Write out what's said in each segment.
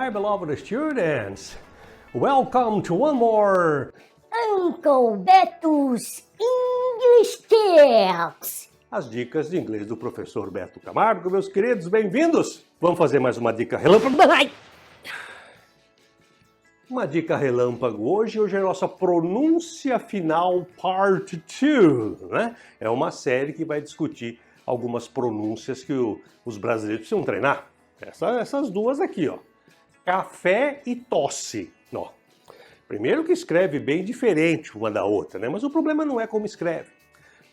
my beloved students. Welcome to one more Uncle Beto's English Tips. As dicas de inglês do professor Beto Camargo. Meus queridos, bem-vindos! Vamos fazer mais uma dica relâmpago. Uma dica relâmpago hoje é a nossa pronúncia final part 2, né? É uma série que vai discutir algumas pronúncias que os brasileiros precisam treinar. Essas duas aqui, ó. Café e tosse, ó. Primeiro que escreve bem diferente uma da outra, né? Mas o problema não é como escreve.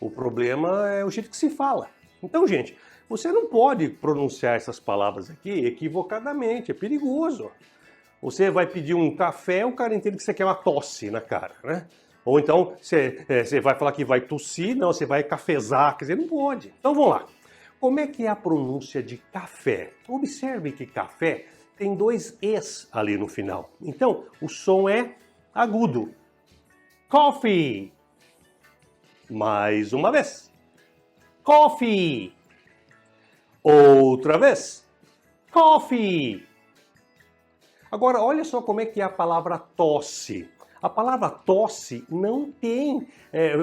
O problema é o jeito que se fala. Então, gente, você não pode pronunciar essas palavras aqui equivocadamente, é perigoso. Você vai pedir um café, o cara entende que você quer uma tosse na cara, né? Ou então você vai falar que vai tossir, não, você vai cafezar, quer dizer, não pode. Então vamos lá. Como é que é a pronúncia de café? Observe que café tem dois Es ali no final. Então, o som é agudo. Coffee. Mais uma vez. Coffee. Outra vez. Coffee. Agora, olha só como é que é a palavra tosse. A palavra tosse não tem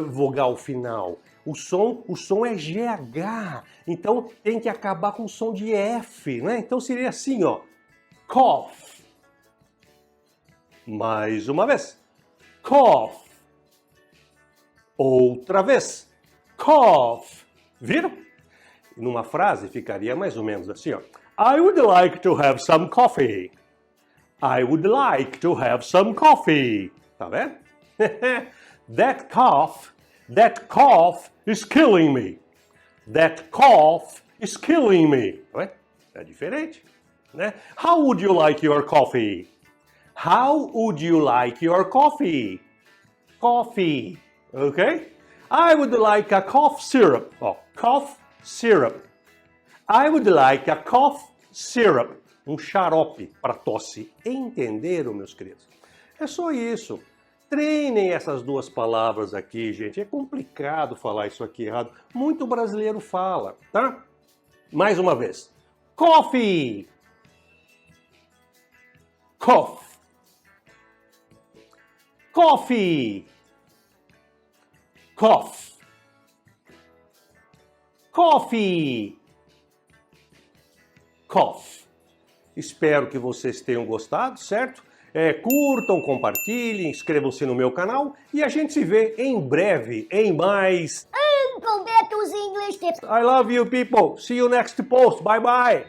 vogal final. O som é GH. Então, tem que acabar com o som de F, né? Então, seria assim, ó. Cough. Mais uma vez. Cough. Outra vez. Cough. Viram? Numa frase ficaria mais ou menos assim, ó. I would like to have some coffee. I would like to have some coffee. Tá vendo? That cough is killing me. That cough is killing me. Tá vendo? É diferente, né? How would you like your coffee? How would you like your coffee? Coffee, okay? I would like a cough syrup. Oh, cough syrup. I would like a cough syrup. Um xarope para tosse. Entenderam, meus queridos? É só isso. Treinem essas duas palavras aqui, gente. É complicado falar isso aqui errado. Muito brasileiro fala, tá? Mais uma vez. Coffee. Cough. Coffee. Cough. Coffee. Cough. Espero que vocês tenham gostado, certo? Curtam, compartilhem, inscrevam-se no meu canal e a gente se vê em breve em mais Uncle Beto's English Tips. I love you people. See you next post. Bye bye.